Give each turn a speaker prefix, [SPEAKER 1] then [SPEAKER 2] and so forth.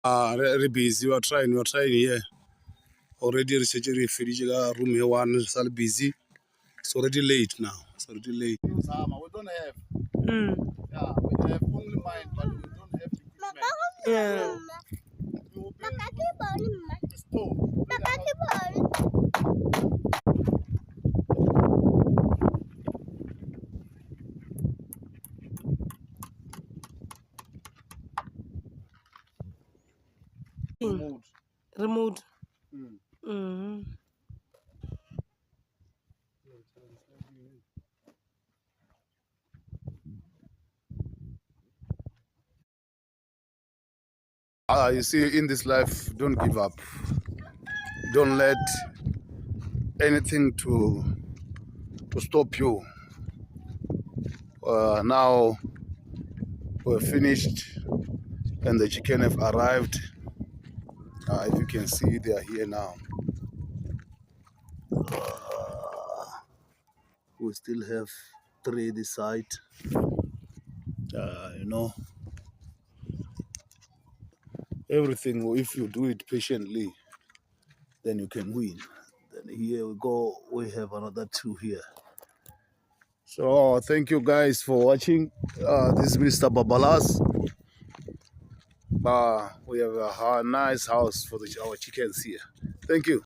[SPEAKER 1] Re busy. We're trying here. Already research refugee room here one is all busy. It's already late now. It's already late.
[SPEAKER 2] We don't have. Yeah, we have only mine, but we don't have equipment.
[SPEAKER 3] Yeah.
[SPEAKER 2] We will build a stove.
[SPEAKER 3] Remote.
[SPEAKER 1] You see, in this life, don't give up. Don't let anything to stop you. Now we're finished, and the chicken have arrived. If you can see, they are here now. We still have 3 this side. Everything, if you do it patiently, then you can win. Then here we go, we have another 2 here. So thank you guys for watching. This is Mr. Babalas. We have a nice house for our chickens here. Thank you.